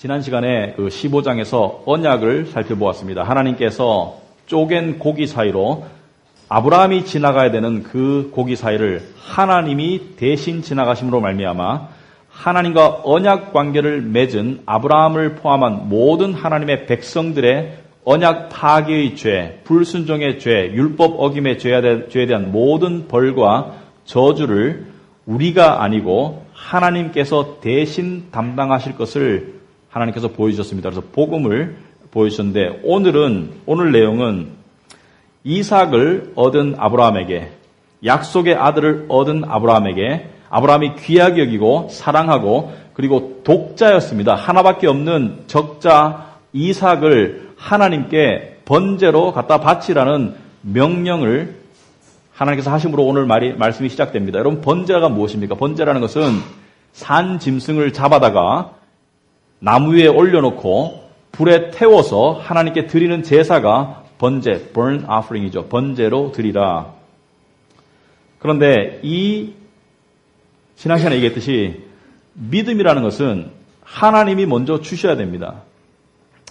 지난 시간에 그 15장에서 언약을 살펴보았습니다. 하나님께서 쪼갠 고기 사이로 아브라함이 지나가야 되는 그 고기 사이를 하나님이 대신 지나가심으로 말미암아 하나님과 언약 관계를 맺은 아브라함을 포함한 모든 하나님의 백성들의 언약 파괴의 죄, 불순종의 죄, 율법 어김의 죄에 대한 모든 벌과 저주를 우리가 아니고 하나님께서 대신 담당하실 것을 하나님께서 보여주셨습니다. 그래서 복음을 보여주셨는데 오늘 내용은 이삭을 얻은 아브라함에게, 약속의 아들을 얻은 아브라함에게 아브라함이 귀하게 여기고 사랑하고 그리고 독자였습니다. 하나밖에 없는 적자 이삭을 하나님께 번제로 갖다 바치라는 명령을 하나님께서 하심으로 오늘 말씀이 시작됩니다. 여러분, 번제가 무엇입니까? 번제라는 것은 산 짐승을 잡아다가 나무 위에 올려놓고 불에 태워서 하나님께 드리는 제사가 번제, burnt offering이죠. 번제로 드리라. 그런데 지난 시간에 얘기했듯이 믿음이라는 것은 하나님이 먼저 주셔야 됩니다.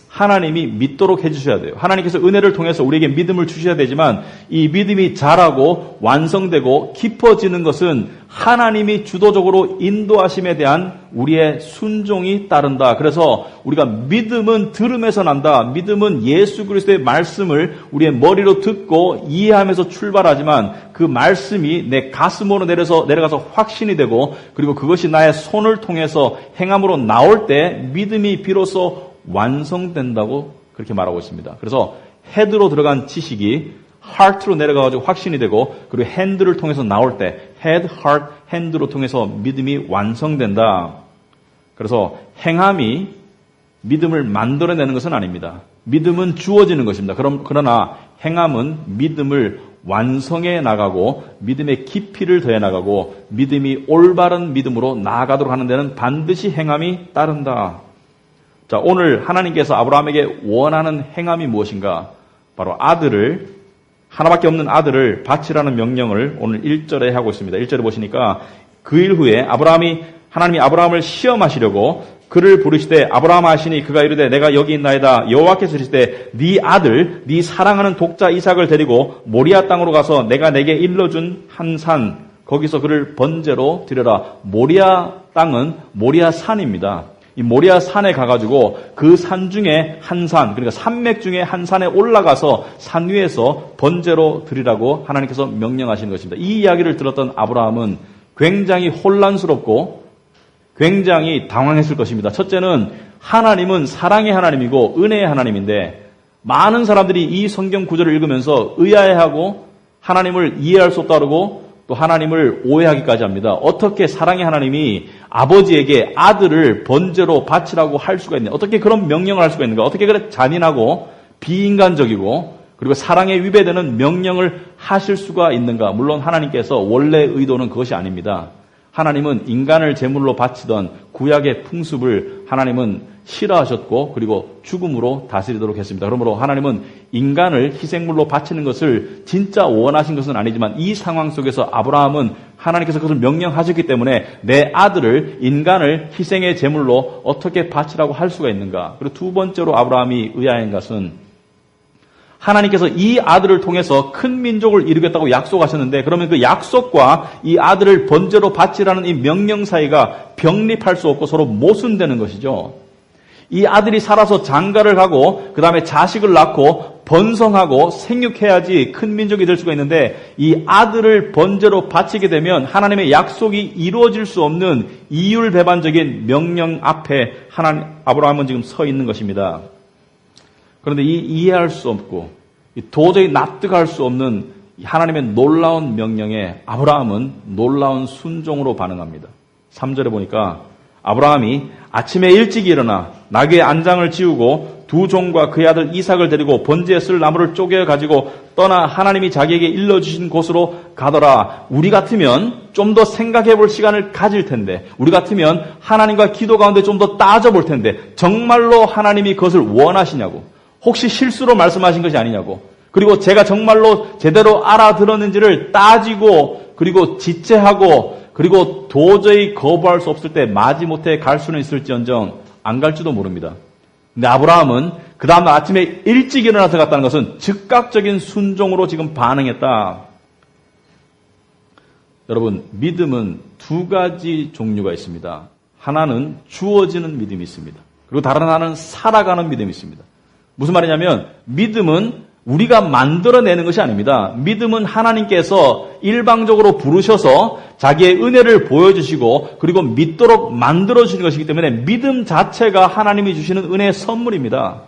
하나님이 믿도록 해주셔야 돼요. 하나님께서 은혜를 통해서 우리에게 믿음을 주셔야 되지만 이 믿음이 자라고 완성되고 깊어지는 것은 하나님이 주도적으로 인도하심에 대한 우리의 순종이 따른다. 그래서 우리가 믿음은 들음에서 난다. 믿음은 예수 그리스도의 말씀을 우리의 머리로 듣고 이해하면서 출발하지만 그 말씀이 내 가슴으로 내려가서 확신이 되고 그리고 그것이 나의 손을 통해서 행함으로 나올 때 믿음이 비로소 완성된다고 그렇게 말하고 있습니다. 그래서 헤드로 들어간 지식이 하트로 내려가가지고 확신이 되고 그리고 핸드를 통해서 나올 때 헤드, 하트, 핸드로 통해서 믿음이 완성된다. 그래서 행함이 믿음을 만들어내는 것은 아닙니다. 믿음은 주어지는 것입니다. 그러나 행함은 믿음을 완성해 나가고 믿음의 깊이를 더해 나가고 믿음이 올바른 믿음으로 나아가도록 하는 데는 반드시 행함이 따른다. 자, 오늘 하나님께서 아브라함에게 원하는 행함이 무엇인가? 바로 하나밖에 없는 아들을 바치라는 명령을 오늘 1절에 하고 있습니다. 1절에 보시니까 그 일 후에 하나님이 아브라함을 시험하시려고 그를 부르시되 아브라함 하시니 그가 이르되 내가 여기 있나이다. 여호와께서 이르시되 네 아들 네 사랑하는 독자 이삭을 데리고 모리아 땅으로 가서 내가 내게 일러준 한 산 거기서 그를 번제로 드려라. 모리아 땅은 모리아 산입니다. 이 모리아 산에 가가지고 그 산 중에 한 산, 그러니까 산맥 중에 한 산에 올라가서 산 위에서 번제로 드리라고 하나님께서 명령하시는 것입니다. 이 이야기를 들었던 아브라함은 굉장히 혼란스럽고 굉장히 당황했을 것입니다. 첫째는 하나님은 사랑의 하나님이고 은혜의 하나님인데 많은 사람들이 이 성경 구절을 읽으면서 의아해하고 하나님을 이해할 수 없다고 또 하나님을 오해하기까지 합니다. 어떻게 사랑의 하나님이 아버지에게 아들을 번제로 바치라고 할 수가 있는가? 어떻게 그런 명령을 할 수가 있는가? 어떻게 그렇게 잔인하고 비인간적이고 그리고 사랑에 위배되는 명령을 하실 수가 있는가? 물론 하나님께서 원래 의도는 그것이 아닙니다. 하나님은 인간을 제물로 바치던 구약의 풍습을 하나님은 싫어하셨고 그리고 죽음으로 다스리도록 했습니다. 그러므로 하나님은 인간을 희생물로 바치는 것을 진짜 원하신 것은 아니지만 이 상황 속에서 아브라함은 하나님께서 그것을 명령하셨기 때문에 내 아들을 인간을 희생의 제물로 어떻게 바치라고 할 수가 있는가? 그리고 두 번째로 아브라함이 의아한 것은 하나님께서 이 아들을 통해서 큰 민족을 이루겠다고 약속하셨는데 그러면 그 약속과 이 아들을 번제로 바치라는 이 명령 사이가 병립할 수 없고 서로 모순되는 것이죠. 이 아들이 살아서 장가를 가고 그 다음에 자식을 낳고 번성하고 생육해야지 큰 민족이 될 수가 있는데 이 아들을 번제로 바치게 되면 하나님의 약속이 이루어질 수 없는 이율배반적인 명령 앞에 아브라함은 지금 서 있는 것입니다. 그런데 이해할 수 없고 도저히 납득할 수 없는 하나님의 놀라운 명령에 아브라함은 놀라운 순종으로 반응합니다. 3절에 보니까 아브라함이 아침에 일찍 일어나 나귀의 안장을 지우고 두 종과 그의 아들 이삭을 데리고 번제에 쓸 나무를 쪼개 가지고 떠나 하나님이 자기에게 일러주신 곳으로 가더라. 우리 같으면 좀 더 생각해 볼 시간을 가질 텐데 우리 같으면 하나님과 기도 가운데 좀 더 따져볼 텐데 정말로 하나님이 그것을 원하시냐고 혹시 실수로 말씀하신 것이 아니냐고 그리고 제가 정말로 제대로 알아들었는지를 따지고 그리고 지체하고 그리고 도저히 거부할 수 없을 때 마지못해 갈 수는 있을지언정 안 갈지도 모릅니다. 근데 아브라함은 그 다음날 아침에 일찍 일어나서 갔다는 것은 즉각적인 순종으로 지금 반응했다. 여러분, 믿음은 두 가지 종류가 있습니다. 하나는 주어지는 믿음이 있습니다. 그리고 다른 하나는 살아가는 믿음이 있습니다. 무슨 말이냐면 믿음은 우리가 만들어내는 것이 아닙니다. 믿음은 하나님께서 일방적으로 부르셔서 자기의 은혜를 보여주시고 그리고 믿도록 만들어주시는 것이기 때문에 믿음 자체가 하나님이 주시는 은혜의 선물입니다.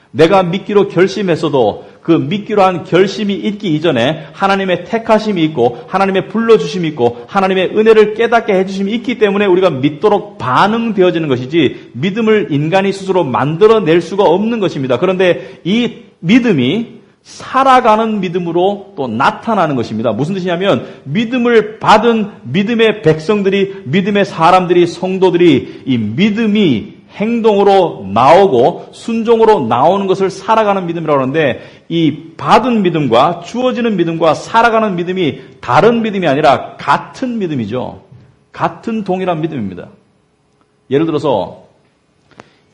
내가 믿기로 결심했어도 그 믿기로 한 결심이 있기 이전에 하나님의 택하심이 있고 하나님의 불러주심이 있고 하나님의 은혜를 깨닫게 해주심이 있기 때문에 우리가 믿도록 반응되어지는 것이지 믿음을 인간이 스스로 만들어낼 수가 없는 것입니다. 그런데 이 믿음이 살아가는 믿음으로 또 나타나는 것입니다. 무슨 뜻이냐면 믿음을 받은 믿음의 백성들이, 믿음의 사람들이, 성도들이 이 믿음이 행동으로 나오고 순종으로 나오는 것을 살아가는 믿음이라고 하는데 이 받은 믿음과 주어지는 믿음과 살아가는 믿음이 다른 믿음이 아니라 같은 믿음이죠. 같은 동일한 믿음입니다. 예를 들어서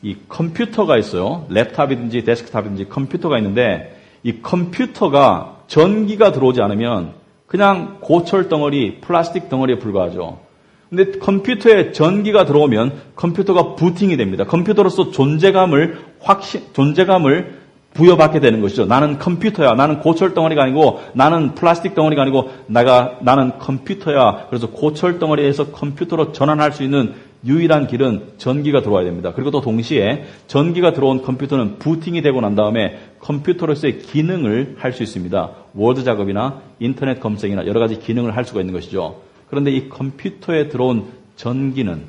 이 컴퓨터가 있어요. 랩탑이든지 데스크탑이든지 컴퓨터가 있는데 이 컴퓨터가 전기가 들어오지 않으면 그냥 고철 덩어리, 플라스틱 덩어리에 불과하죠. 근데 컴퓨터에 전기가 들어오면 컴퓨터가 부팅이 됩니다. 컴퓨터로서 존재감을 부여받게 되는 것이죠. 나는 컴퓨터야. 나는 고철 덩어리가 아니고 나는 플라스틱 덩어리가 아니고 나는 컴퓨터야. 그래서 고철 덩어리에서 컴퓨터로 전환할 수 있는 유일한 길은 전기가 들어와야 됩니다. 그리고 또 동시에 전기가 들어온 컴퓨터는 부팅이 되고 난 다음에 컴퓨터로서의 기능을 할 수 있습니다. 워드 작업이나 인터넷 검색이나 여러 가지 기능을 할 수가 있는 것이죠. 그런데 이 컴퓨터에 들어온 전기는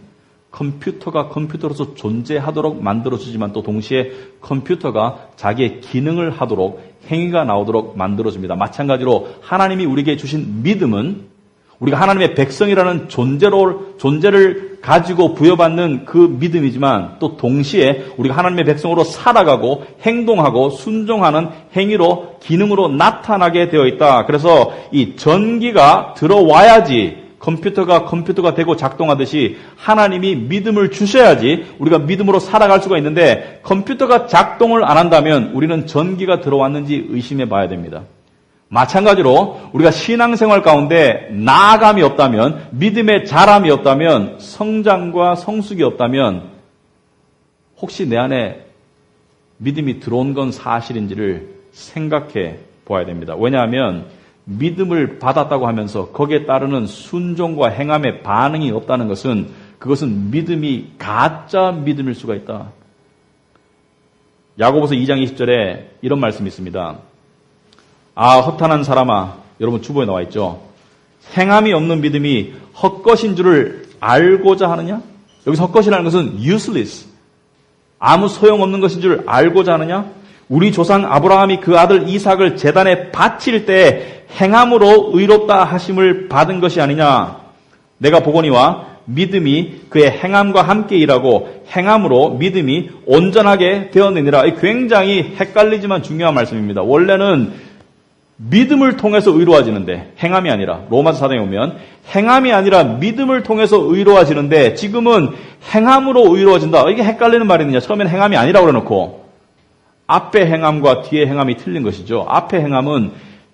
컴퓨터가 컴퓨터로서 존재하도록 만들어주지만 또 동시에 컴퓨터가 자기의 기능을 하도록 행위가 나오도록 만들어줍니다. 마찬가지로 하나님이 우리에게 주신 믿음은 우리가 하나님의 백성이라는 존재를 가지고 부여받는 그 믿음이지만 또 동시에 우리가 하나님의 백성으로 살아가고 행동하고 순종하는 행위로 기능으로 나타나게 되어 있다. 그래서 이 전기가 들어와야지 컴퓨터가 되고 작동하듯이 하나님이 믿음을 주셔야지 우리가 믿음으로 살아갈 수가 있는데 컴퓨터가 작동을 안 한다면 우리는 전기가 들어왔는지 의심해 봐야 됩니다. 마찬가지로 우리가 신앙생활 가운데 나아감이 없다면 믿음의 자람이 없다면 성장과 성숙이 없다면 혹시 내 안에 믿음이 들어온 건 사실인지를 생각해 보아야 됩니다. 왜냐하면 믿음을 받았다고 하면서 거기에 따르는 순종과 행함의 반응이 없다는 것은 그것은 믿음이 가짜 믿음일 수가 있다. 야고보서 2장 20절에 이런 말씀이 있습니다. 아, 허탄한 사람아. 여러분 주보에 나와 있죠. 행함이 없는 믿음이 헛것인 줄을 알고자 하느냐? 여기서 헛것이라는 것은 useless. 아무 소용없는 것인 줄 알고자 하느냐? 우리 조상 아브라함이 그 아들 이삭을 제단에 바칠 때 행함으로 의롭다 하심을 받은 것이 아니냐? 내가 보거니와 믿음이 그의 행함과 함께 일하고 행함으로 믿음이 온전하게 되었느니라. 굉장히 헷갈리지만 중요한 말씀입니다. 원래는 믿음을 통해서 의로워지는데 행함이 아니라 로마서 4장에 보면 행함이 아니라 믿음을 통해서 의로워지는데 지금은 행함으로 의로워진다. 이게 헷갈리는 말이느냐. 처음엔 행함이 아니라고 그래놓고 앞에 행함과 뒤에 행함이 틀린 것이죠. 앞에 행함은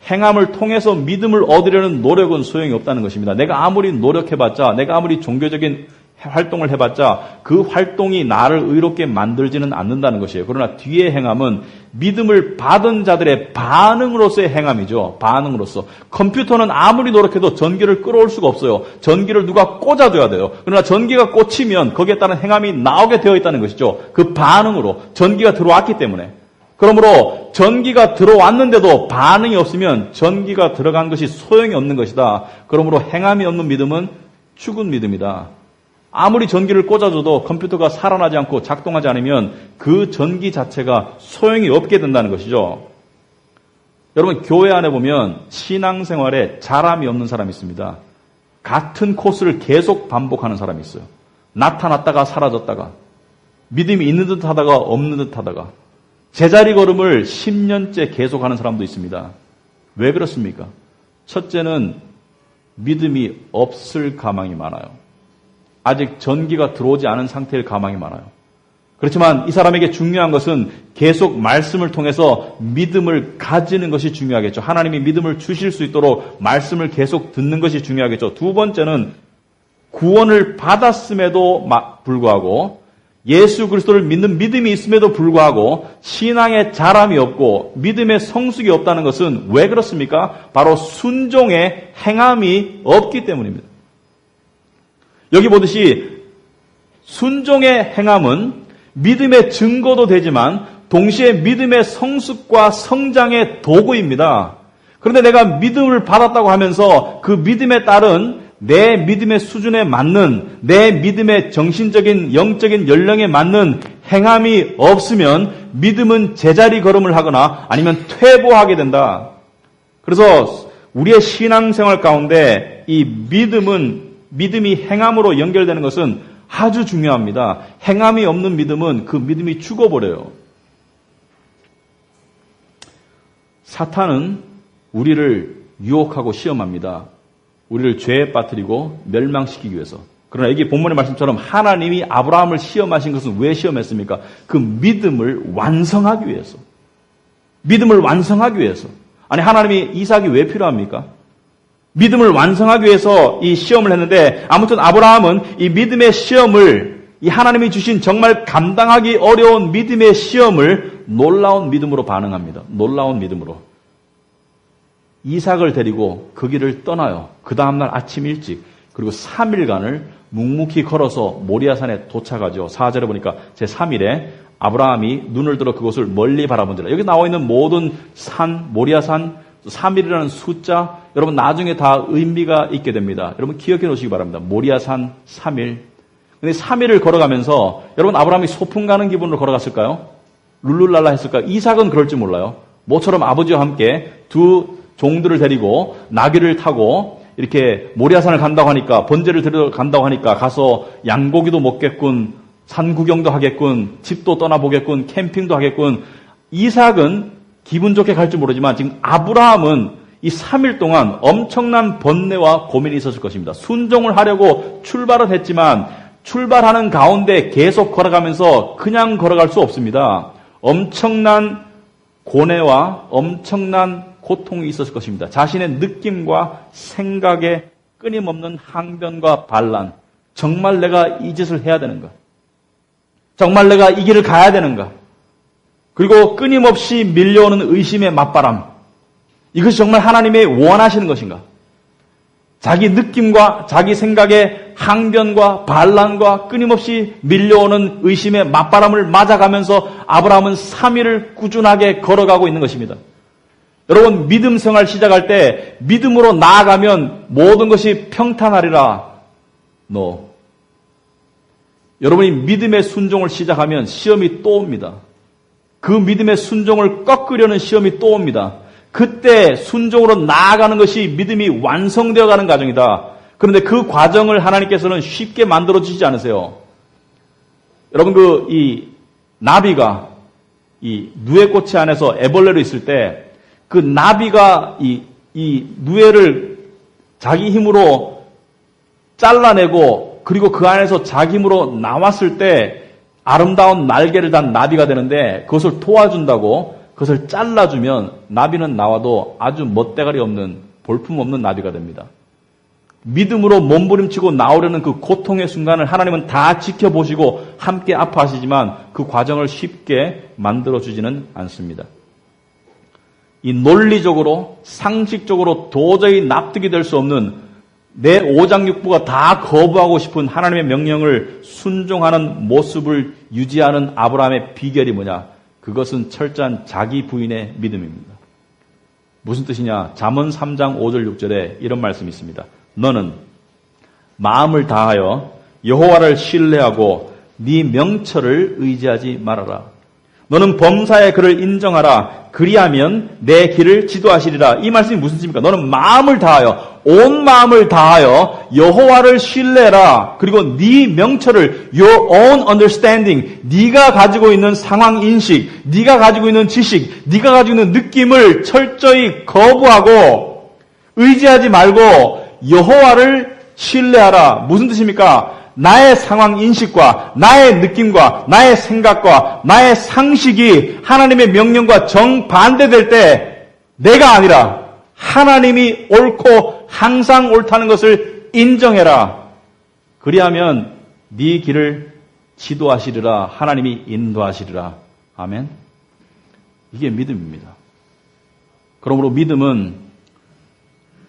행함을 통해서 믿음을 얻으려는 노력은 소용이 없다는 것입니다. 내가 아무리 노력해봤자 내가 아무리 종교적인 활동을 해봤자 그 활동이 나를 의롭게 만들지는 않는다는 것이에요. 그러나 뒤의 행함은 믿음을 받은 자들의 반응으로서의 행함이죠. 반응으로서. 컴퓨터는 아무리 노력해도 전기를 끌어올 수가 없어요. 전기를 누가 꽂아줘야 돼요. 그러나 전기가 꽂히면 거기에 따른 행함이 나오게 되어 있다는 것이죠. 그 반응으로. 전기가 들어왔기 때문에. 그러므로 전기가 들어왔는데도 반응이 없으면 전기가 들어간 것이 소용이 없는 것이다. 그러므로 행함이 없는 믿음은 죽은 믿음이다. 아무리 전기를 꽂아줘도 컴퓨터가 살아나지 않고 작동하지 않으면 그 전기 자체가 소용이 없게 된다는 것이죠. 여러분 교회 안에 보면 신앙생활에 자람이 없는 사람이 있습니다. 같은 코스를 계속 반복하는 사람이 있어요. 나타났다가 사라졌다가 믿음이 있는 듯 하다가 없는 듯 하다가 제자리 걸음을 10년째 계속하는 사람도 있습니다. 왜 그렇습니까? 첫째는 믿음이 없을 가망이 많아요. 아직 전기가 들어오지 않은 상태일 가망이 많아요. 그렇지만 이 사람에게 중요한 것은 계속 말씀을 통해서 믿음을 가지는 것이 중요하겠죠. 하나님이 믿음을 주실 수 있도록 말씀을 계속 듣는 것이 중요하겠죠. 두 번째는 구원을 받았음에도 불구하고 예수 그리스도를 믿는 믿음이 있음에도 불구하고 신앙의 자람이 없고 믿음의 성숙이 없다는 것은 왜 그렇습니까? 바로 순종의 행함이 없기 때문입니다. 여기 보듯이 순종의 행함은 믿음의 증거도 되지만 동시에 믿음의 성숙과 성장의 도구입니다. 그런데 내가 믿음을 받았다고 하면서 그 믿음에 따른 내 믿음의 수준에 맞는 내 믿음의 정신적인 영적인 연령에 맞는 행함이 없으면 믿음은 제자리 걸음을 하거나 아니면 퇴보하게 된다. 그래서 우리의 신앙생활 가운데 이 믿음이 행함으로 연결되는 것은 아주 중요합니다. 행함이 없는 믿음은 그 믿음이 죽어버려요. 사탄은 우리를 유혹하고 시험합니다. 우리를 죄에 빠뜨리고 멸망시키기 위해서. 그러나 여기 본문의 말씀처럼 하나님이 아브라함을 시험하신 것은 왜 시험했습니까? 그 믿음을 완성하기 위해서. 믿음을 완성하기 위해서. 아니 하나님이 이삭이 왜 필요합니까? 믿음을 완성하기 위해서 이 시험을 했는데 아무튼 아브라함은 이 믿음의 시험을 이 하나님이 주신 정말 감당하기 어려운 믿음의 시험을 놀라운 믿음으로 반응합니다. 놀라운 믿음으로. 이삭을 데리고 그 길을 떠나요. 그 다음날 아침 일찍 그리고 3일간을 묵묵히 걸어서 모리아산에 도착하죠. 4절에 보니까 제3일에 아브라함이 눈을 들어 그곳을 멀리 바라본지라. 여기 나와 있는 모든 산, 모리아산 3일이라는 숫자 여러분 나중에 다 의미가 있게 됩니다. 여러분 기억해 놓으시기 바랍니다. 모리아산 3일. 근데 3일을 걸어가면서 여러분 아브라함이 소풍 가는 기분으로 걸어갔을까요? 룰루랄라 했을까요? 이삭은 그럴지 몰라요. 모처럼 아버지와 함께 두 종들을 데리고 나귀를 타고 이렇게 모리아산을 간다고 하니까 번제를 드리러 간다고 하니까 가서 양고기도 먹겠군, 산 구경도 하겠군, 집도 떠나보겠군, 캠핑도 하겠군. 이삭은 기분 좋게 갈지 모르지만 지금 아브라함은 이 3일 동안 엄청난 번뇌와 고민이 있었을 것입니다. 순종을 하려고 출발은 했지만 출발하는 가운데 계속 걸어가면서 그냥 걸어갈 수 없습니다. 엄청난 고뇌와 엄청난 고통이 있었을 것입니다. 자신의 느낌과 생각에 끊임없는 항변과 반란. 정말 내가 이 짓을 해야 되는가? 정말 내가 이 길을 가야 되는가? 그리고 끊임없이 밀려오는 의심의 맞바람. 이것이 정말 하나님의 원하시는 것인가? 자기 느낌과 자기 생각의 항변과 반란과 끊임없이 밀려오는 의심의 맞바람을 맞아가면서 아브라함은 3일을 꾸준하게 걸어가고 있는 것입니다. 여러분 믿음 생활 시작할 때 믿음으로 나아가면 모든 것이 평탄하리라. No. 여러분이 믿음의 순종을 시작하면 시험이 또 옵니다. 그 믿음의 순종을 꺾으려는 시험이 또 옵니다. 그때 순종으로 나아가는 것이 믿음이 완성되어 가는 과정이다. 그런데 그 과정을 하나님께서는 쉽게 만들어 주시지 않으세요. 여러분 이 나비가 이 누에꽃이 안에서 애벌레로 있을 때 그 나비가 이 누에를 자기 힘으로 잘라내고 그리고 그 안에서 자기 힘으로 나왔을 때 아름다운 날개를 단 나비가 되는데 그것을 도와준다고 그것을 잘라주면 나비는 나와도 아주 멋대가리 없는 볼품없는 나비가 됩니다. 믿음으로 몸부림치고 나오려는 그 고통의 순간을 하나님은 다 지켜보시고 함께 아파하시지만 그 과정을 쉽게 만들어주지는 않습니다. 이 논리적으로 상식적으로 도저히 납득이 될 수 없는 내 오장육부가 다 거부하고 싶은 하나님의 명령을 순종하는 모습을 유지하는 아브라함의 비결이 뭐냐? 그것은 철저한 자기 부인의 믿음입니다. 무슨 뜻이냐? 잠언 3장 5절 6절에 이런 말씀이 있습니다. 너는 마음을 다하여 여호와를 신뢰하고 네 명철을 의지하지 말아라. 너는 범사의 그를 인정하라. 그리하면 내 길을 지도하시리라. 이 말씀이 무슨 뜻입니까? 너는 마음을 다하여 온 마음을 다하여 여호와를 신뢰라. 그리고 네 명철을 your own understanding, 네가 가지고 있는 상황 인식, 네가 가지고 있는 지식, 네가 가지고 있는 느낌을 철저히 거부하고 의지하지 말고 여호와를 신뢰하라. 무슨 뜻입니까? 나의 상황 인식과 나의 느낌과 나의 생각과 나의 상식이 하나님의 명령과 정반대될 때 내가 아니라 하나님이 옳고 항상 옳다는 것을 인정해라. 그리하면 네 길을 지도하시리라. 하나님이 인도하시리라. 아멘. 이게 믿음입니다. 그러므로 믿음은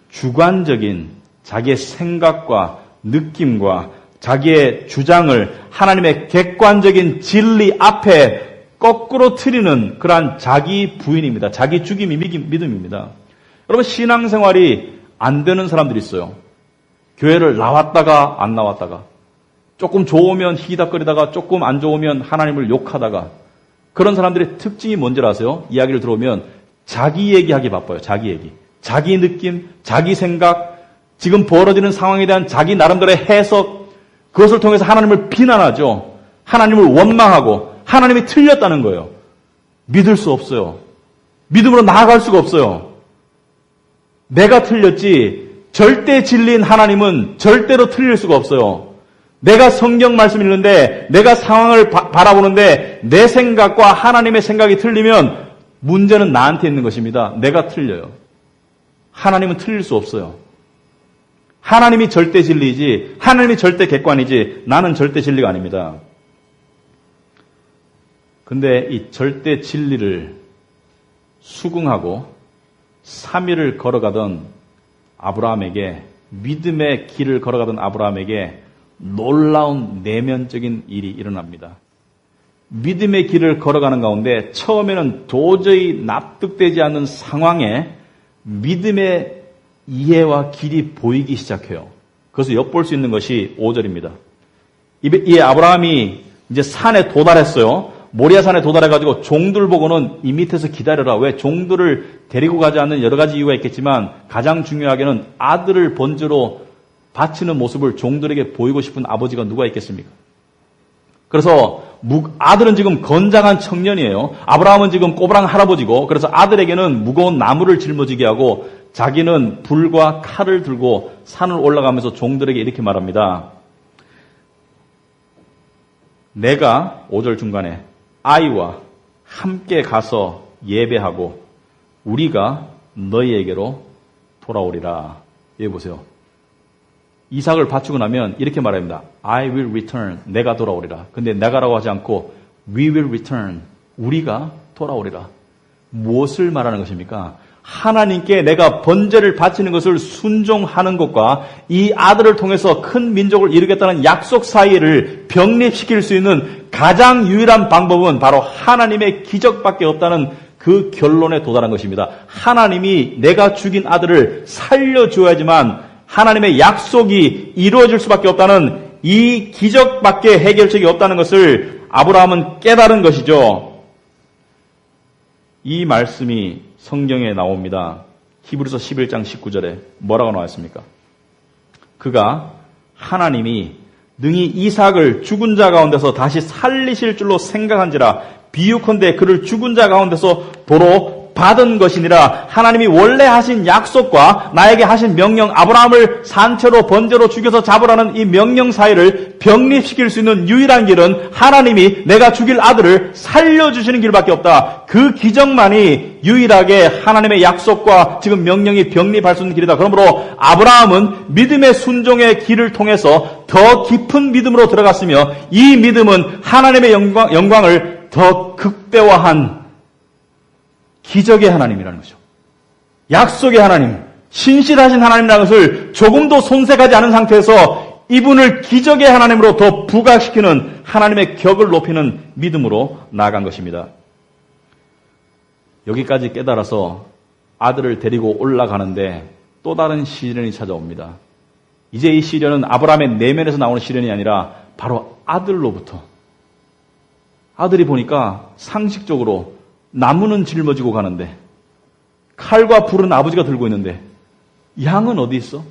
주관적인 자기의 생각과 느낌과 자기의 주장을 하나님의 객관적인 진리 앞에 거꾸로 틀리는 그러한 자기 부인입니다. 자기 죽임이 믿음입니다. 여러분, 신앙생활이 안 되는 사람들이 있어요. 교회를 나왔다가 안 나왔다가, 조금 좋으면 희닥거리다가 조금 안 좋으면 하나님을 욕하다가, 그런 사람들의 특징이 뭔지 아세요? 이야기를 들어오면 자기 얘기하기 바빠요. 자기 얘기. 자기 느낌, 자기 생각, 지금 벌어지는 상황에 대한 자기 나름대로의 해석, 그것을 통해서 하나님을 비난하죠. 하나님을 원망하고 하나님이 틀렸다는 거예요. 믿을 수 없어요. 믿음으로 나아갈 수가 없어요. 내가 틀렸지 절대 진리인 하나님은 절대로 틀릴 수가 없어요. 내가 성경 말씀 읽는데 내가 상황을 바라보는데 내 생각과 하나님의 생각이 틀리면 문제는 나한테 있는 것입니다. 내가 틀려요. 하나님은 틀릴 수 없어요. 하나님이 절대 진리이지, 하나님이 절대 객관이지, 나는 절대 진리가 아닙니다. 근데 이 절대 진리를 수긍하고 3일을 걸어가던 아브라함에게, 믿음의 길을 걸어가던 아브라함에게 놀라운 내면적인 일이 일어납니다. 믿음의 길을 걸어가는 가운데 처음에는 도저히 납득되지 않는 상황에 믿음의 이해와 길이 보이기 시작해요. 그래서 엿볼 수 있는 것이 5절입니다. 이 아브라함이 이제 산에 도달했어요. 모리아산에 도달해가지고 종들 보고는 이 밑에서 기다려라. 왜? 종들을 데리고 가지 않는 여러 가지 이유가 있겠지만 가장 중요하게는 아들을 번제로 바치는 모습을 종들에게 보이고 싶은 아버지가 누가 있겠습니까? 그래서 아들은 지금 건장한 청년이에요. 아브라함은 지금 꼬부랑 할아버지고, 그래서 아들에게는 무거운 나무를 짊어지게 하고 자기는 불과 칼을 들고 산을 올라가면서 종들에게 이렇게 말합니다. 내가 5절 중간에 아이와 함께 가서 예배하고 우리가 너희에게로 돌아오리라. 여기 보세요. 이삭을 바치고 나면 이렇게 말합니다. I will return. 내가 돌아오리라. 근데 내가라고 하지 않고 we will return. 우리가 돌아오리라. 무엇을 말하는 것입니까? 하나님께 내가 번제를 바치는 것을 순종하는 것과 이 아들을 통해서 큰 민족을 이루겠다는 약속 사이를 병립시킬 수 있는 가장 유일한 방법은 바로 하나님의 기적밖에 없다는 그 결론에 도달한 것입니다. 하나님이 내가 죽인 아들을 살려주어야지만 하나님의 약속이 이루어질 수밖에 없다는 이 기적밖에 해결책이 없다는 것을 아브라함은 깨달은 것이죠. 이 말씀이 성경에 나옵니다. 히브리서 11장 19절에 뭐라고 나와 있습니까? 그가 하나님이 능히 이삭을 죽은 자 가운데서 다시 살리실 줄로 생각한지라 비유컨대 그를 죽은 자 가운데서 도로 받은 것이니라. 하나님이 원래 하신 약속과 나에게 하신 명령, 아브라함을 산채로 번제로 죽여서 잡으라는 이 명령 사이를 병립시킬 수 있는 유일한 길은 하나님이 내가 죽일 아들을 살려주시는 길밖에 없다. 그 기적만이 유일하게 하나님의 약속과 지금 명령이 병립할 수 있는 길이다. 그러므로 아브라함은 믿음의 순종의 길을 통해서 더 깊은 믿음으로 들어갔으며 이 믿음은 하나님의 영광을 더 극대화한 기적의 하나님이라는 거죠. 약속의 하나님, 신실하신 하나님이라는 것을 조금도 손색하지 않은 상태에서 이분을 기적의 하나님으로 더 부각시키는 하나님의 격을 높이는 믿음으로 나아간 것입니다. 여기까지 깨달아서 아들을 데리고 올라가는데 또 다른 시련이 찾아옵니다. 이제 이 시련은 아브라함의 내면에서 나오는 시련이 아니라 바로 아들로부터. 아들이 보니까 상식적으로 나무는 짊어지고 가는데 칼과 불은 아버지가 들고 있는데 양은 어디 있어?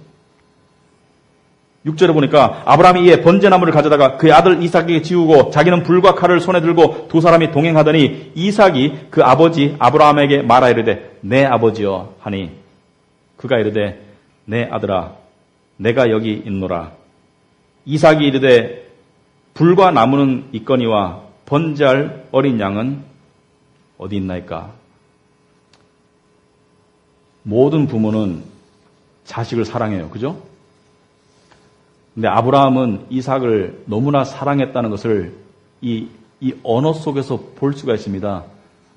6절에 보니까 아브라함이 이에 번제나무를 가져다가 그의 아들 이삭에게 지우고 자기는 불과 칼을 손에 들고 두 사람이 동행하더니 이삭이 그 아버지 아브라함에게 말하 이르되 내 아버지여 하니 그가 이르되 내 아들아 내가 여기 있노라. 이삭이 이르되 불과 나무는 있거니와 번제할 어린 양은 어디 있나이까? 모든 부모는 자식을 사랑해요. 그죠? 근데 아브라함은 이삭을 너무나 사랑했다는 것을 이 언어 속에서 볼 수가 있습니다.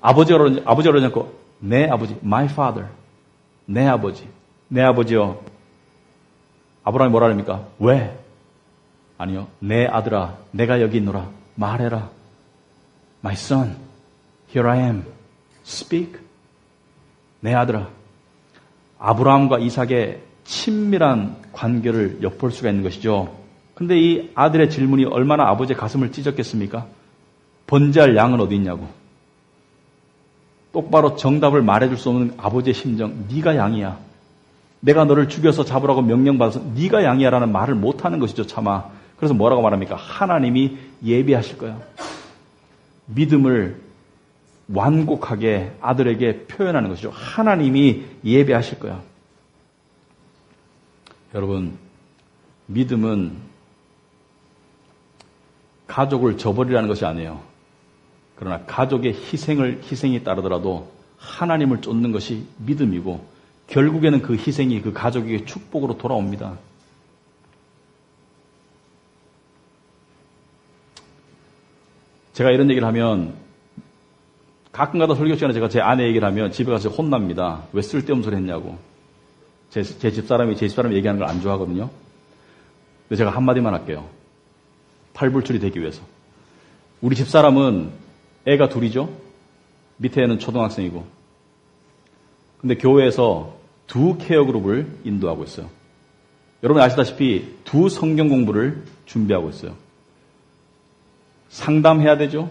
아버지가 그러지 않고 내 아버지, my father, 내 아버지, 내 아버지요. 아브라함이 뭐라 합니까? 왜? 아니요. 내 아들아, 내가 여기 있노라. 말해라. My son, here I am. Speak. 내 아들아. 아브라함과 이삭의 친밀한 관계를 엿볼 수가 있는 것이죠. 근데 이 아들의 질문이 얼마나 아버지의 가슴을 찢었겠습니까? 번제할 양은 어디 있냐고. 똑바로 정답을 말해줄 수 없는 아버지의 심정. 네가 양이야. 내가 너를 죽여서 잡으라고 명령받아서 네가 양이야라는 말을 못하는 것이죠. 차마. 그래서 뭐라고 말합니까? 하나님이 예비하실 거야. 믿음을 완곡하게 아들에게 표현하는 것이죠. 하나님이 예배하실 거야. 여러분, 믿음은 가족을 저버리라는 것이 아니에요. 그러나 가족의 희생이 따르더라도 하나님을 쫓는 것이 믿음이고 결국에는 그 희생이 그 가족에게 축복으로 돌아옵니다. 제가 이런 얘기를 하면 가끔가다 설교 시간에 제가 제 아내 얘기를 하면 집에 가서 혼납니다. 왜 쓸데없는 소리 했냐고. 제 집사람이 얘기하는 걸 안 좋아하거든요. 근데 제가 한마디만 할게요. 팔불출이 되기 위해서. 우리 집사람은 애가 둘이죠. 밑에는 초등학생이고. 근데 교회에서 2 케어 그룹을 인도하고 있어요. 여러분 아시다시피 2 성경 공부를 준비하고 있어요. 상담해야 되죠.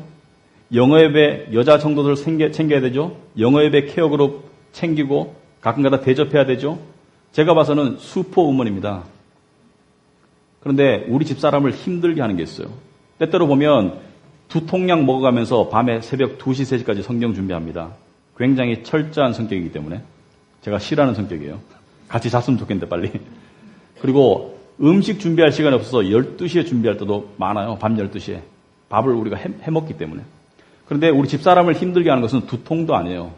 영어예배 여자 성도들 챙겨야 되죠. 영어예배 케어 그룹 챙기고 가끔가다 대접해야 되죠. 제가 봐서는 슈퍼우먼입니다. 그런데 우리 집사람을 힘들게 하는 게 있어요. 때때로 보면 2통약 먹어가면서 밤에 새벽 2시, 3시까지 성경 준비합니다. 굉장히 철저한 성격이기 때문에 제가 싫어하는 성격이에요. 같이 잤으면 좋겠는데 빨리. 그리고 음식 준비할 시간이 없어서 12시에 준비할 때도 많아요. 밤 12시에. 밥을 우리가 해먹기 때문에. 그런데 우리 집사람을 힘들게 하는 것은 2통도 아니에요.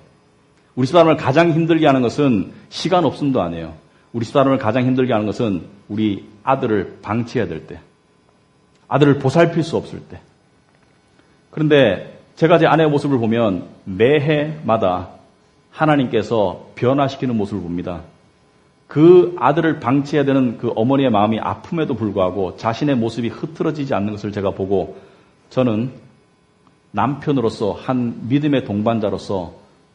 우리 집사람을 가장 힘들게 하는 것은 시간 없음도 아니에요. 우리 집사람을 가장 힘들게 하는 것은 우리 아들을 방치해야 될 때. 아들을 보살필 수 없을 때. 그런데 제가 제 아내의 모습을 보면 매해마다 하나님께서 변화시키는 모습을 봅니다. 그 아들을 방치해야 되는 그 어머니의 마음이 아픔에도 불구하고 자신의 모습이 흐트러지지 않는 것을 제가 보고 저는 남편으로서 한 믿음의 동반자로서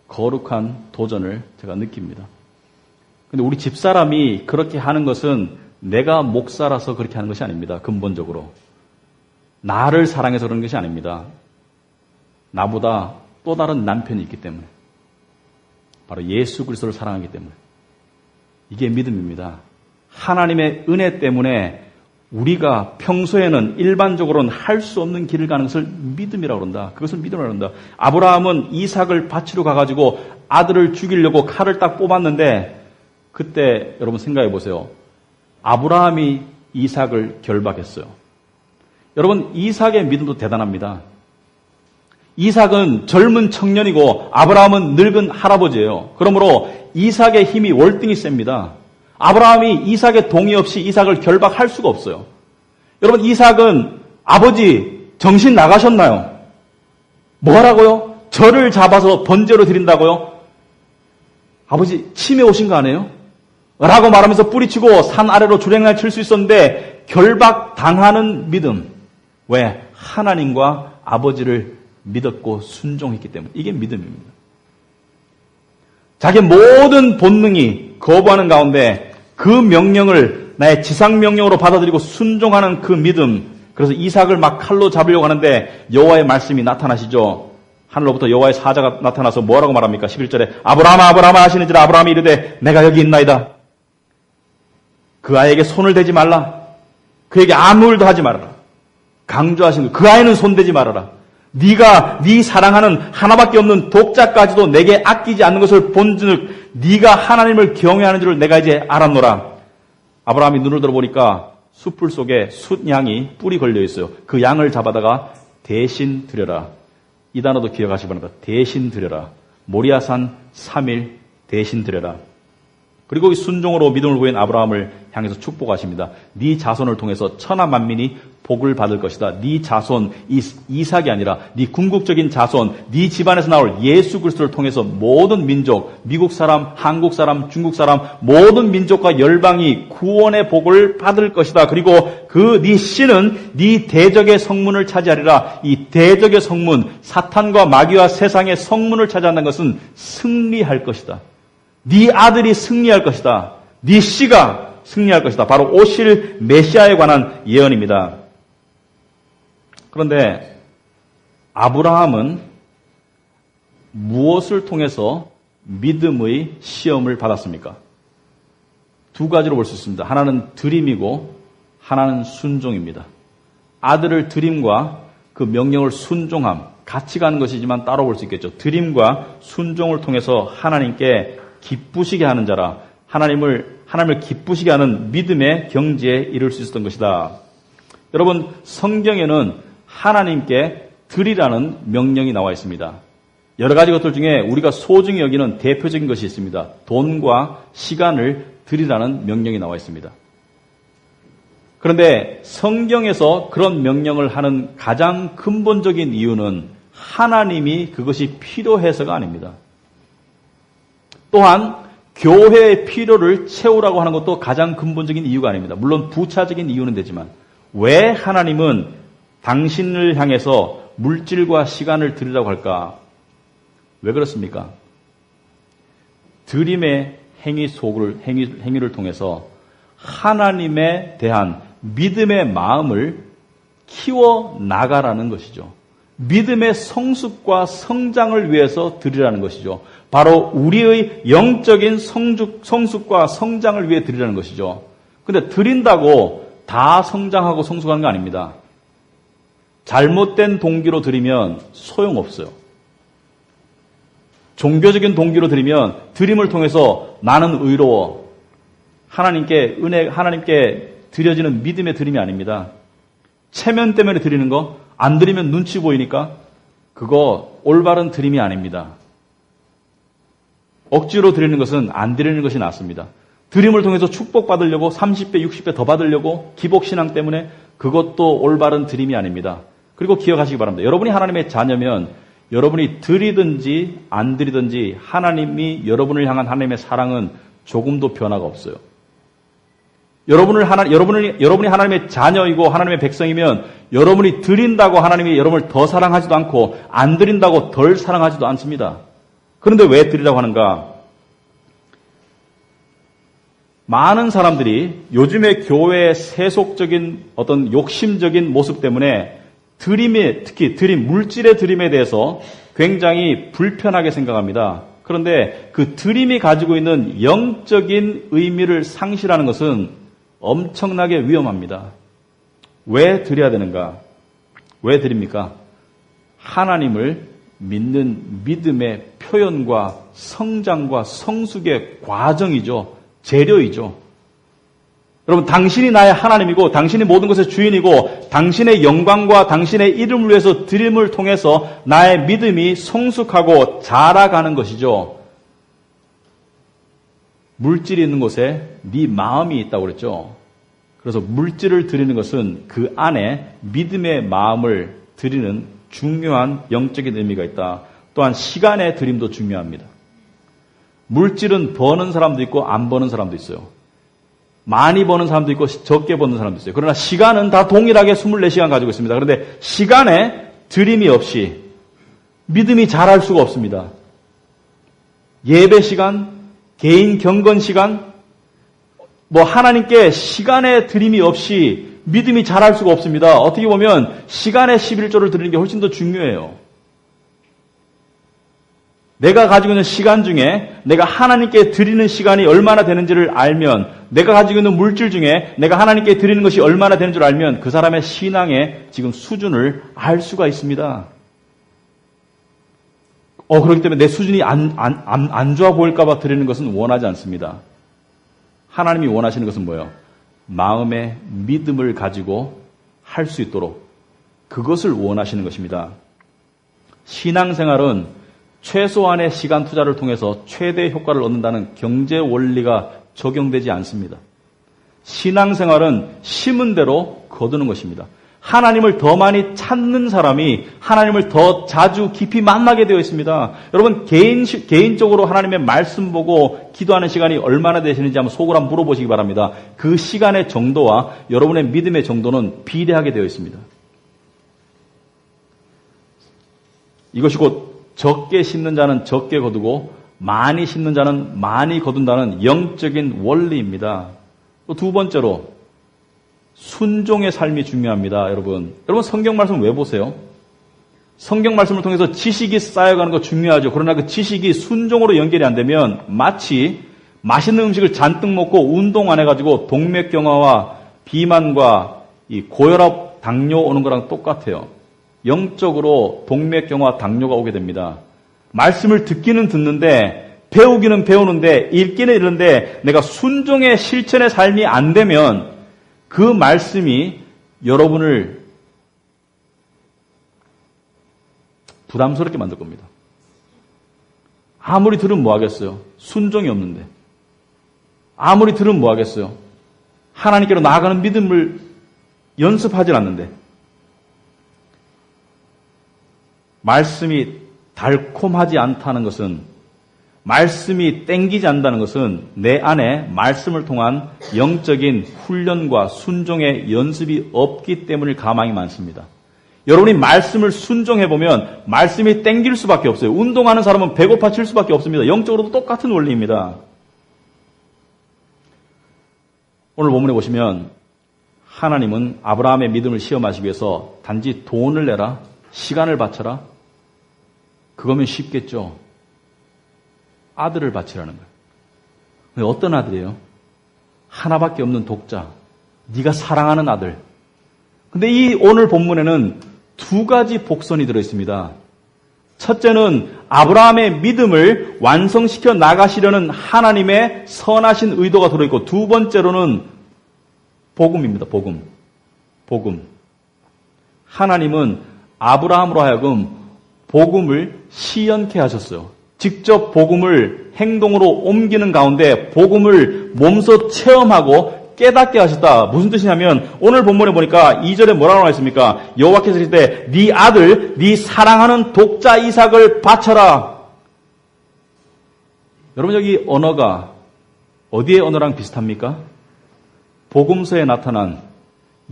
거룩한 도전을 제가 느낍니다. 근데 우리 집사람이 그렇게 하는 것은 내가 목사라서 그렇게 하는 것이 아닙니다. 근본적으로. 나를 사랑해서 그런 것이 아닙니다. 나보다 또 다른 남편이 있기 때문에. 바로 예수 그리스도를 사랑하기 때문에. 이게 믿음입니다. 하나님의 은혜 때문에 우리가 평소에는 일반적으로는 할 수 없는 길을 가는 것을 믿음이라고 그런다. 그것을 믿음이라고 그런다. 아브라함은 이삭을 바치러 가가지고 아들을 죽이려고 칼을 딱 뽑았는데 그때 여러분 생각해 보세요. 아브라함이 이삭을 결박했어요. 여러분 이삭의 믿음도 대단합니다. 이삭은 젊은 청년이고 아브라함은 늙은 할아버지예요. 그러므로 이삭의 힘이 월등히 셉니다. 아브라함이 이삭의 동의 없이 이삭을 결박할 수가 없어요. 여러분 이삭은 아버지 정신 나가셨나요? 뭐라고요? 저를 잡아서 번제로 드린다고요? 아버지 치매 오신 거 아니에요? 라고 말하면서 뿌리치고 산 아래로 주랭날 칠 수 있었는데 결박당하는 믿음. 왜? 하나님과 아버지를 믿었고 순종했기 때문에. 이게 믿음입니다. 자기 모든 본능이 거부하는 가운데 그 명령을 나의 지상명령으로 받아들이고 순종하는 그 믿음. 그래서 이삭을 막 칼로 잡으려고 하는데 여호와의 말씀이 나타나시죠. 하늘로부터 여호와의 사자가 나타나서 뭐라고 말합니까? 11절에 아브라함아 아브라함아 하시는지라 아브라함이 이르되 내가 여기 있나이다. 그 아이에게 손을 대지 말라. 그에게 아무 일도 하지 말아라. 강조하신 거. 그 아이는 손대지 말아라. 네가 네 사랑하는 하나밖에 없는 독자까지도 내게 아끼지 않는 것을 본즉 네가 하나님을 경외하는 줄을 내가 이제 알았노라. 아브라함이 눈을 들어보니까 숯불 속에 숫양이 뿔이 걸려 있어요. 그 양을 잡아다가 대신 드려라. 이 단어도 기억하시기 바랍니다. 대신 드려라. 모리아산 3일 대신 드려라. 그리고 순종으로 믿음을 보인 아브라함을 향해서 축복하십니다. 네 자손을 통해서 천하 만민이 복을 받을 것이다. 네 자손, 이삭이 아니라 네 궁극적인 자손, 네 집안에서 나올 예수 그리스도를 통해서 모든 민족, 미국 사람, 한국 사람, 중국 사람, 모든 민족과 열방이 구원의 복을 받을 것이다. 그리고 그 네 씨는 네 대적의 성문을 차지하리라. 이 대적의 성문, 사탄과 마귀와 세상의 성문을 차지한다는 것은 승리할 것이다. 네 아들이 승리할 것이다. 네 씨가 승리할 것이다. 바로 오실 메시아에 관한 예언입니다. 그런데 아브라함은 무엇을 통해서 믿음의 시험을 받았습니까? 두 가지로 볼 수 있습니다. 하나는 드림이고 하나는 순종입니다. 아들을 드림과 그 명령을 순종함, 같이 가는 것이지만 따로 볼 수 있겠죠. 드림과 순종을 통해서 하나님께 기쁘시게 하는 자라, 하나님을 기쁘시게 하는 믿음의 경지에 이를 수 있었던 것이다. 여러분, 성경에는 하나님께 드리라는 명령이 나와 있습니다. 여러 가지 것들 중에 우리가 소중히 여기는 대표적인 것이 있습니다. 돈과 시간을 드리라는 명령이 나와 있습니다. 그런데 성경에서 그런 명령을 하는 가장 근본적인 이유는 하나님이 그것이 필요해서가 아닙니다. 또한 교회의 필요를 채우라고 하는 것도 가장 근본적인 이유가 아닙니다. 물론 부차적인 이유는 되지만 왜 하나님은 당신을 향해서 물질과 시간을 드리라고 할까? 왜 그렇습니까? 드림의 행위를 통해서 하나님에 대한 믿음의 마음을 키워 나가라는 것이죠. 믿음의 성숙과 성장을 위해서 드리라는 것이죠. 바로 우리의 영적인 성숙과 성장을 위해 드리라는 것이죠. 근데 드린다고 다 성장하고 성숙하는 거 아닙니다. 잘못된 동기로 드리면 소용없어요. 종교적인 동기로 드리면 드림을 통해서 나는 의로워. 하나님께 드려지는 믿음의 드림이 아닙니다. 체면 때문에 드리는 거, 안 드리면 눈치 보이니까 그거 올바른 드림이 아닙니다. 억지로 드리는 것은 안 드리는 것이 낫습니다. 드림을 통해서 축복받으려고 30배, 60배 더 받으려고 기복신앙 때문에 그것도 올바른 드림이 아닙니다. 그리고 기억하시기 바랍니다. 여러분이 하나님의 자녀면 여러분이 드리든지 안 드리든지 하나님이 여러분을 향한 하나님의 사랑은 조금도 변화가 없어요. 여러분이 하나님의 자녀이고 하나님의 백성이면 여러분이 드린다고 하나님이 여러분을 더 사랑하지도 않고 안 드린다고 덜 사랑하지도 않습니다. 그런데 왜 드리라고 하는가? 많은 사람들이 요즘의 교회의 세속적인 어떤 욕심적인 모습 때문에 특히 드림, 물질의 드림에 대해서 굉장히 불편하게 생각합니다. 그런데 그 드림이 가지고 있는 영적인 의미를 상실하는 것은 엄청나게 위험합니다. 왜 드려야 되는가? 왜 드립니까? 하나님을 믿는 믿음의 표현과 성장과 성숙의 과정이죠. 재료이죠. 여러분, 당신이 나의 하나님이고 당신이 모든 것의 주인이고 당신의 영광과 당신의 이름을 위해서 드림을 통해서 나의 믿음이 성숙하고 자라가는 것이죠. 물질이 있는 곳에 네 마음이 있다고 그랬죠. 그래서 물질을 드리는 것은 그 안에 믿음의 마음을 드리는 중요한 영적인 의미가 있다. 또한 시간의 드림도 중요합니다. 물질은 버는 사람도 있고 안 버는 사람도 있어요. 많이 버는 사람도 있고 적게 버는 사람도 있어요. 그러나 시간은 다 동일하게 24시간 가지고 있습니다. 그런데 시간에 드림이 없이 믿음이 자랄 수가 없습니다. 예배 시간, 개인 경건 시간, 하나님께 시간의 드림이 없이 믿음이 자랄 수가 없습니다. 어떻게 보면 시간의 11조를 드리는 게 훨씬 더 중요해요. 내가 가지고 있는 시간 중에 내가 하나님께 드리는 시간이 얼마나 되는지를 알면, 내가 가지고 있는 물질 중에 내가 하나님께 드리는 것이 얼마나 되는 줄 알면 그 사람의 신앙의 지금 수준을 알 수가 있습니다. 그렇기 때문에 내 수준이 안 좋아 보일까 봐 드리는 것은 원하지 않습니다. 하나님이 원하시는 것은 뭐예요? 마음의 믿음을 가지고 할 수 있도록 그것을 원하시는 것입니다. 신앙생활은 최소한의 시간 투자를 통해서 최대의 효과를 얻는다는 경제 원리가 적용되지 않습니다. 신앙생활은 심은 대로 거두는 것입니다. 하나님을 더 많이 찾는 사람이 하나님을 더 자주 깊이 만나게 되어 있습니다. 여러분 개인적으로 하나님의 말씀 보고 기도하는 시간이 얼마나 되시는지 한번 속으로 한번 물어보시기 바랍니다. 그 시간의 정도와 여러분의 믿음의 정도는 비례하게 되어 있습니다. 이것이 곧 적게 심는 자는 적게 거두고 많이 심는 자는 많이 거둔다는 영적인 원리입니다. 또 두 번째로 순종의 삶이 중요합니다. 여러분 성경 말씀 왜 보세요? 성경 말씀을 통해서 지식이 쌓여가는 거 중요하죠. 그러나 그 지식이 순종으로 연결이 안 되면 마치 맛있는 음식을 잔뜩 먹고 운동 안 해가지고 동맥경화와 비만과 이 고혈압, 당뇨 오는 거랑 똑같아요. 영적으로 동맥경화, 당뇨가 오게 됩니다. 말씀을 듣기는 듣는데 배우기는 배우는데 읽기는 읽는데 내가 순종의 실천의 삶이 안 되면 그 말씀이 여러분을 부담스럽게 만들 겁니다. 아무리 들으면 뭐 하겠어요? 순종이 없는데. 아무리 들으면 뭐 하겠어요? 하나님께로 나아가는 믿음을 연습하지 않는데. 말씀이 달콤하지 않다는 것은, 말씀이 땡기지 않는다는 것은 내 안에 말씀을 통한 영적인 훈련과 순종의 연습이 없기 때문일 가망이 많습니다. 여러분이 말씀을 순종해보면 말씀이 땡길 수밖에 없어요. 운동하는 사람은 배고파질 수밖에 없습니다. 영적으로도 똑같은 원리입니다. 오늘 본문에 보시면 하나님은 아브라함의 믿음을 시험하시기 위해서 단지 돈을 내라, 시간을 바쳐라, 그거면 쉽겠죠. 아들을 바치라는 거예요. 어떤 아들이에요? 하나밖에 없는 독자, 네가 사랑하는 아들. 근데 이 오늘 본문에는 두 가지 복선이 들어있습니다. 첫째는 아브라함의 믿음을 완성시켜 나가시려는 하나님의 선하신 의도가 들어있고, 두 번째로는 복음입니다. 복음. 하나님은 아브라함으로 하여금 복음을 시연케 하셨어요. 직접 복음을 행동으로 옮기는 가운데 복음을 몸소 체험하고 깨닫게 하셨다. 무슨 뜻이냐면 오늘 본문에 보니까 2절에 뭐라고 나와 있습니까? 여호와께서 이르실 때 네 아들, 네 사랑하는 독자 이삭을 바쳐라. 여러분 여기 언어가 어디의 언어랑 비슷합니까? 복음서에 나타난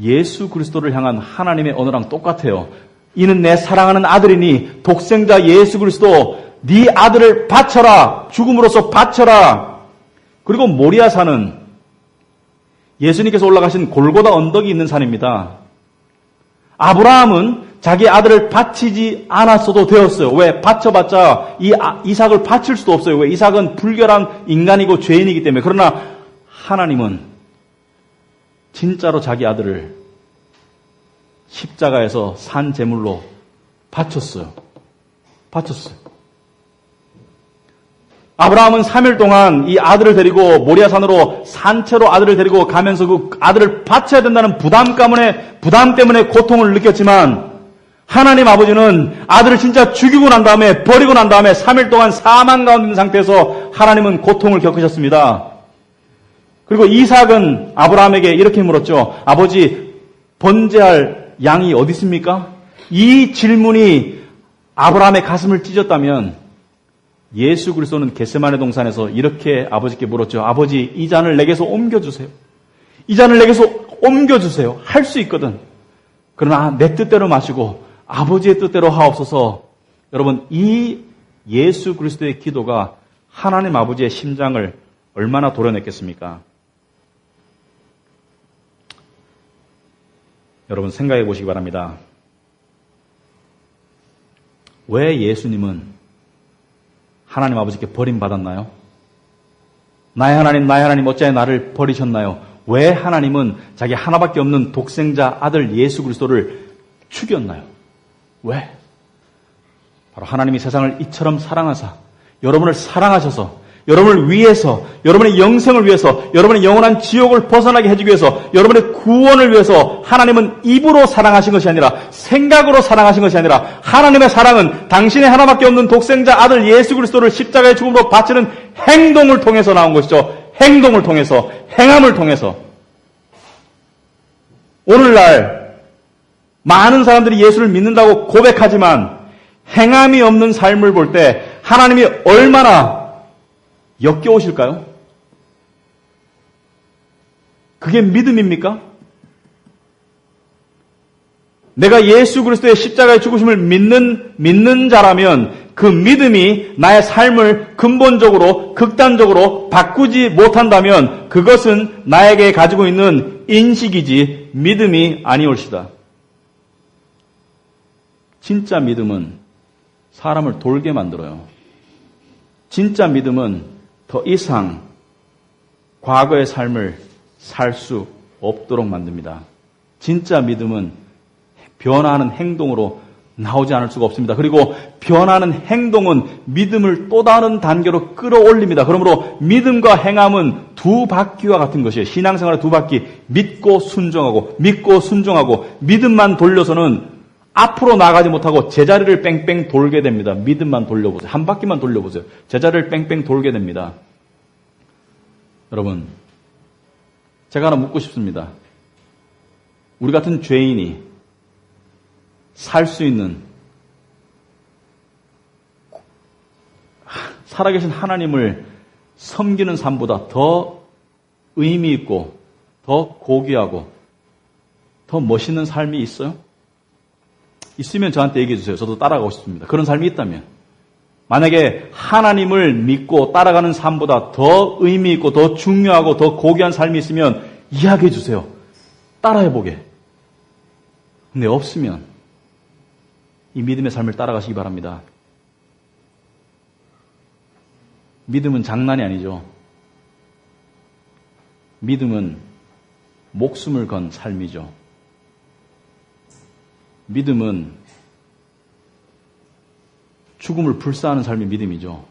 예수 그리스도를 향한 하나님의 언어랑 똑같아요. 이는 내 사랑하는 아들이니 독생자 예수 그리스도 네 아들을 바쳐라. 죽음으로써 바쳐라. 그리고 모리아산은 예수님께서 올라가신 골고다 언덕이 있는 산입니다. 아브라함은 자기 아들을 바치지 않았어도 되었어요. 왜? 바쳐봤자 이삭을 바칠 수도 없어요. 왜? 이삭은 불결한 인간이고 죄인이기 때문에. 그러나 하나님은 진짜로 자기 아들을 십자가에서 산 제물로 바쳤어요. 아브라함은 3일 동안 이 아들을 데리고 모리아산으로 산채로 아들을 데리고 가면서 그 아들을 바쳐야 된다는 부담 때문에 고통을 느꼈지만 하나님 아버지는 아들을 진짜 죽이고 난 다음에 버리고 난 다음에 3일 동안 사망 가운데 있는 상태에서 하나님은 고통을 겪으셨습니다. 그리고 이삭은 아브라함에게 이렇게 물었죠. 아버지, 번제할 양이 어디 있습니까? 이 질문이 아브라함의 가슴을 찢었다면 예수 그리스도는 겟세마네 동산에서 이렇게 아버지께 물었죠. 아버지, 이 잔을 내게서 옮겨주세요. 이 잔을 내게서 옮겨주세요. 할 수 있거든. 그러나 내 뜻대로 마시고 아버지의 뜻대로 하옵소서. 여러분, 이 예수 그리스도의 기도가 하나님 아버지의 심장을 얼마나 도려냈겠습니까? 여러분 생각해 보시기 바랍니다. 왜 예수님은 하나님 아버지께 버림받았나요? 나의 하나님 어찌하여 나를 버리셨나요? 왜 하나님은 자기 하나밖에 없는 독생자 아들 예수 그리스도를 죽였나요? 왜? 바로 하나님이 세상을 이처럼 사랑하사 여러분을 사랑하셔서 여러분을 위해서, 여러분의 영생을 위해서, 여러분의 영원한 지옥을 벗어나게 해주기 위해서, 여러분의 구원을 위해서 하나님은 입으로 사랑하신 것이 아니라 생각으로 사랑하신 것이 아니라 하나님의 사랑은 당신의 하나밖에 없는 독생자 아들 예수 그리스도를 십자가의 죽음으로 바치는 행동을 통해서 나온 것이죠. 행동을 통해서, 행함을 통해서. 오늘날 많은 사람들이 예수를 믿는다고 고백하지만 행함이 없는 삶을 볼 때 하나님이 얼마나 역겨우실까요? 그게 믿음입니까? 내가 예수 그리스도의 십자가의 죽으심을 믿는 자라면 그 믿음이 나의 삶을 근본적으로, 극단적으로 바꾸지 못한다면 그것은 나에게 가지고 있는 인식이지 믿음이 아니올시다. 진짜 믿음은 사람을 돌게 만들어요. 진짜 믿음은 더 이상 과거의 삶을 살 수 없도록 만듭니다. 진짜 믿음은 변화하는 행동으로 나오지 않을 수가 없습니다. 그리고 변하는 행동은 믿음을 또 다른 단계로 끌어올립니다. 그러므로 믿음과 행함은 두 바퀴와 같은 것이에요. 신앙생활의 두 바퀴. 믿고 순종하고, 믿고 순종하고, 믿음만 돌려서는 앞으로 나가지 못하고 제자리를 뺑뺑 돌게 됩니다. 믿음만 돌려보세요. 한 바퀴만 돌려보세요. 제자리를 뺑뺑 돌게 됩니다. 여러분, 제가 하나 묻고 싶습니다. 우리 같은 죄인이 살 수 있는, 살아계신 하나님을 섬기는 삶보다 더 의미 있고, 더 고귀하고, 더 멋있는 삶이 있어요? 있으면 저한테 얘기해 주세요. 저도 따라가고 싶습니다. 그런 삶이 있다면. 만약에 하나님을 믿고 따라가는 삶보다 더 의미 있고 더 중요하고 더 고귀한 삶이 있으면 이야기해 주세요. 따라해 보게. 근데 없으면 이 믿음의 삶을 따라가시기 바랍니다. 믿음은 장난이 아니죠. 믿음은 목숨을 건 삶이죠. 믿음은 죽음을 불사하는 삶이 믿음이죠.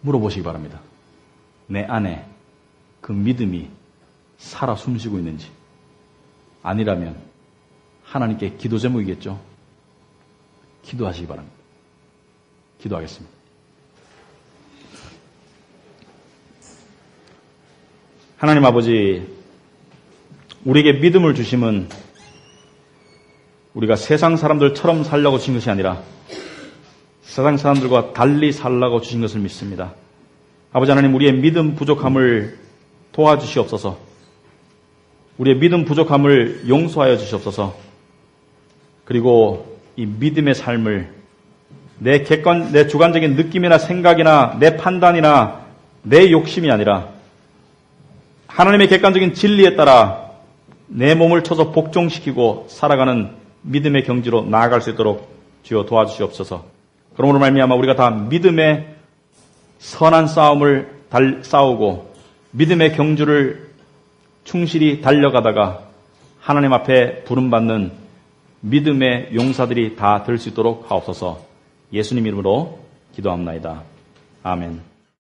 물어보시기 바랍니다. 내 안에 그 믿음이 살아 숨쉬고 있는지. 아니라면 하나님께 기도 제목이겠죠. 기도하시기 바랍니다. 기도하겠습니다. 하나님 아버지, 우리에게 믿음을 주심은 우리가 세상 사람들처럼 살려고 주신 것이 아니라 세상 사람들과 달리 살라고 주신 것을 믿습니다. 아버지 하나님, 우리의 믿음 부족함을 도와주시옵소서. 우리의 믿음 부족함을 용서하여 주시옵소서. 그리고 이 믿음의 삶을 내 주관적인 느낌이나 생각이나 내 판단이나 내 욕심이 아니라 하나님의 객관적인 진리에 따라 내 몸을 쳐서 복종시키고 살아가는 믿음의 경지로 나아갈 수 있도록 주여 도와주시옵소서. 그러므로 말미암아 우리가 다 믿음의 선한 싸움을 싸우고 믿음의 경주를 충실히 달려가다가 하나님 앞에 부름받는 믿음의 용사들이 다 될 수 있도록 하옵소서. 예수님 이름으로 기도합나이다. 아멘.